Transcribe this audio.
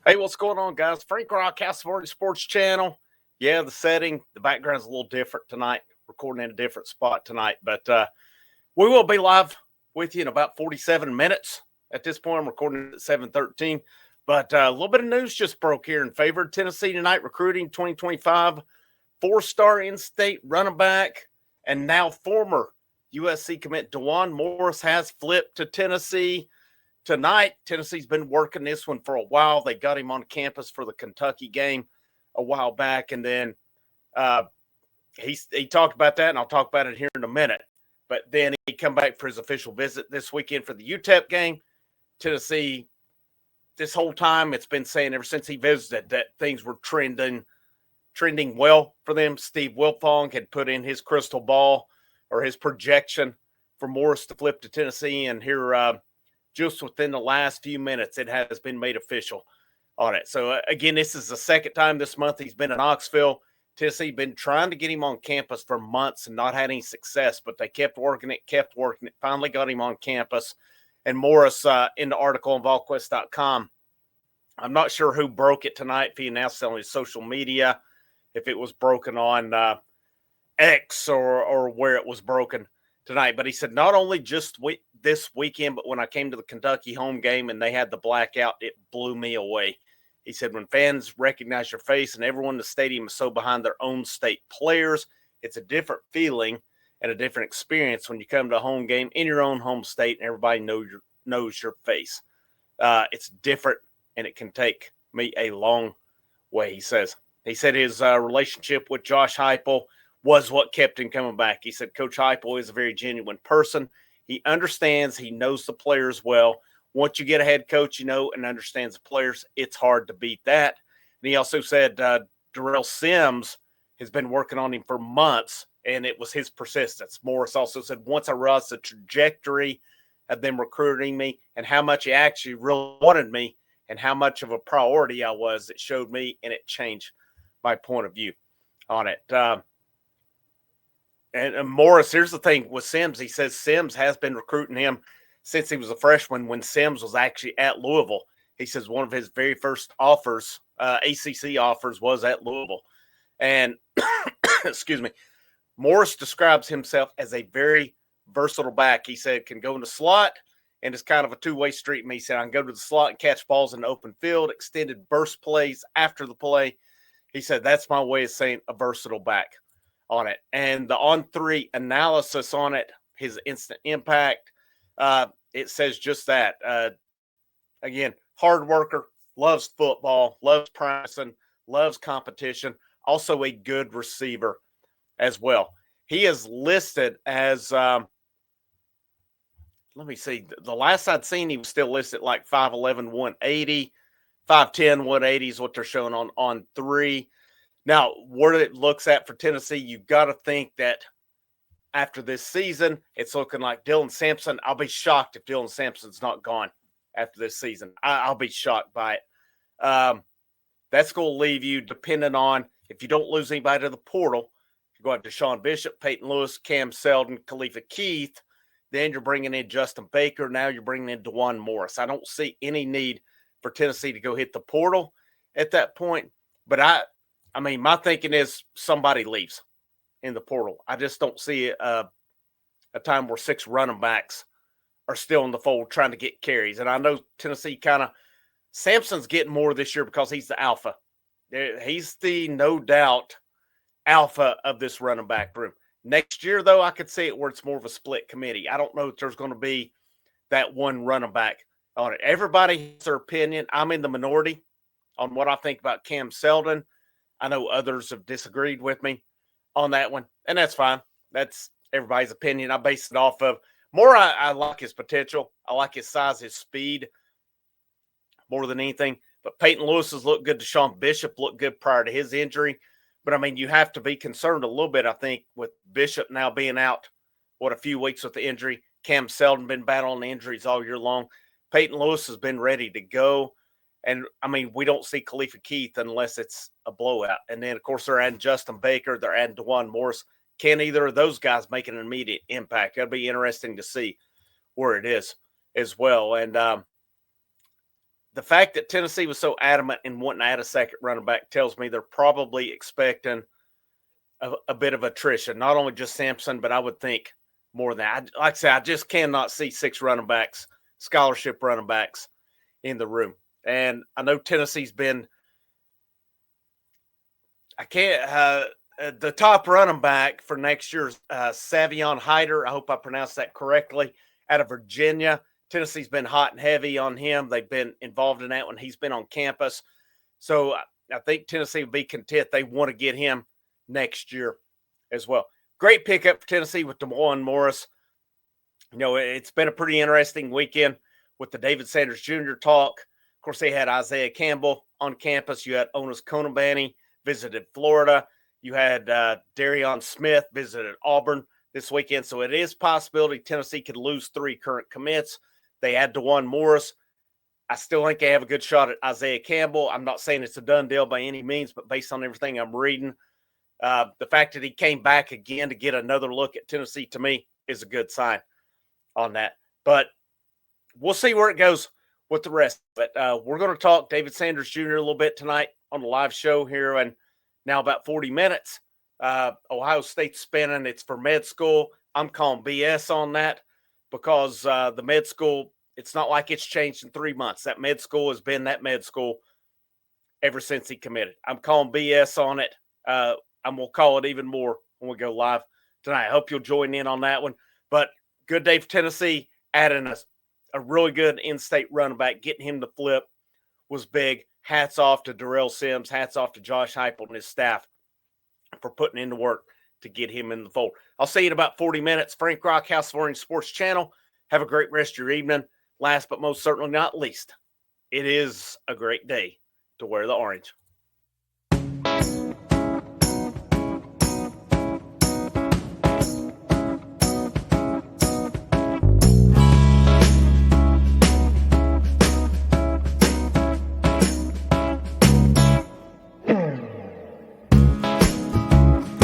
Hey, what's going on, guys? Frank Rock, House of Orton Sports Channel. Yeah, the background's a little different tonight. Recording in a different spot tonight, but we will be live with you in about 47 minutes. At this point, I'm recording at 7:13. But a little bit of news just broke here in favor of Tennessee tonight. Recruiting 2025 four-star in-state running back and now former USC commit Dewan Morris has flipped to Tennessee tonight. Tennessee's been working this one for a while. They got him on campus for the Kentucky game a while back, and then he talked about that, and I'll talk about it here in a minute. But then he come back for his official visit this weekend for the UTEP game. Tennessee, this whole time, it's been saying ever since he visited that things were trending well for them. Steve Wilfong had put in his crystal ball or his projection for Morris to flip to Tennessee, and here just within the last few minutes, it has been made official on it. So, again, this is the second time this month he's been in Knoxville. Tennessee been trying to get him on campus for months and not had any success, but they kept working it, finally got him on campus. And Morris, in the article on VolQuest.com, I'm not sure who broke it tonight, if he announced it on his social media, if it was broken on X or where it was broken tonight. But he said not only just this weekend, but when I came to the Kentucky home game and they had the blackout, it blew me away. He said when fans recognize your face and everyone in the stadium is so behind their own state players, it's a different feeling and a different experience when you come to a home game in your own home state and everybody knows your face. It's different, and it can take me a long way, he says. He said his relationship with Josh Heupel was what kept him coming back. He said Coach Heupel is a very genuine person. He understands, he knows the players well. Once you get a head coach, and understands the players, it's hard to beat that. And he also said Darrell Sims has been working on him for months, and it was his persistence. Morris also said, once I realized the trajectory of them recruiting me and how much he actually really wanted me and how much of a priority I was, it showed me, and it changed my point of view on it. And Morris, here's the thing with Sims. He says Sims has been recruiting him since he was a freshman when Sims was actually at Louisville. He says one of his very first offers, ACC offers, was at Louisville. And, excuse me, Morris describes himself as a very versatile back. He said can go in the slot, and it's kind of a two-way street. He said I can go to the slot and catch balls in the open field, extended burst plays after the play. He said that's my way of saying a versatile back on it. And the on-3 analysis on it, his instant impact, it says just that. Again, hard worker, loves football, loves practicing, loves competition, also a good receiver as well. He is listed as, let me see, the last I'd seen he was still listed like 5'11", 180, 5'10", 180 is what they're showing on 3. Now, what it looks at for Tennessee, you've got to think that after this season, it's looking like Dylan Sampson. I'll be shocked if Dylan Sampson's not gone after this season. I'll be shocked by it. That's going to leave you, depending on if you don't lose anybody to the portal, you go out to Deshaun Bishop, Peyton Lewis, Cam Seldon, Khalifa Keith, then you're bringing in Justin Baker. Now you're bringing in Duane Morris. I don't see any need for Tennessee to go hit the portal at that point. But I mean, my thinking is somebody leaves in the portal. I just don't see a time where 6 running backs are still in the fold trying to get carries. And I know Tennessee Sampson's getting more this year because he's the alpha. He's the, no doubt, alpha of this running back room. Next year, though, I could see it where it's more of a split committee. I don't know if there's going to be that one running back on it. Everybody has their opinion. I'm in the minority on what I think about Cam Seldon. I know others have disagreed with me on that one, and that's fine. That's everybody's opinion. I base it off of more. I like his potential. I like his size, his speed more than anything. But Peyton Lewis has looked good. Deshaun Bishop looked good prior to his injury. But, I mean, you have to be concerned a little bit, I think, with Bishop now being out, a few weeks with the injury. Cam Seldon been battling injuries all year long. Peyton Lewis has been ready to go. And, I mean, we don't see Khalifa Keith unless it's a blowout. And then, of course, they're adding Justin Baker. They're adding Dewan Morris. Can either of those guys make an immediate impact? That'll be interesting to see where it is as well. And the fact that Tennessee was so adamant in wanting to add a second running back tells me they're probably expecting a bit of attrition. Not only just Sampson, but I would think more than that. Like I say, I just cannot see 6 running backs, scholarship running backs in the room. And I know Tennessee's been the top running back for next year's Savion Hyder. I hope I pronounced that correctly. Out of Virginia, Tennessee's been hot and heavy on him. They've been involved in that when he's been on campus. So I think Tennessee will be content. They want to get him next year as well. Great pickup for Tennessee with Duane Morris. You know, it's been a pretty interesting weekend with the David Sanders Jr. talk. Of course, they had Isaiah Campbell on campus. You had Onis Konobany visited Florida. You had Darion Smith visited Auburn this weekend. So it is possibility Tennessee could lose 3 current commits. They add Dewan Morris. I still think they have a good shot at Isaiah Campbell. I'm not saying it's a done deal by any means, but based on everything I'm reading, the fact that he came back again to get another look at Tennessee, to me, is a good sign on that. But we'll see where it goes with the rest. But we're going to talk David Sanders Jr. a little bit tonight on the live show here in now about 40 minutes. Ohio State's spinning. It's for med school. I'm calling BS on that because the med school, it's not like it's changed in 3 months. That med school has been that med school ever since he committed. I'm calling BS on it. I'm going to call it even more when we go live tonight. I hope you'll join in on that one. But good day for Tennessee, adding a really good in-state running back, getting him to flip was big. Hats off to Darrell Sims. Hats off to Josh Heupel and his staff for putting in the work to get him in the fold. I'll see you in about 40 minutes. Frank Rock, House of Orange Sports Channel. Have a great rest of your evening. Last but most certainly not least, it is a great day to wear the orange.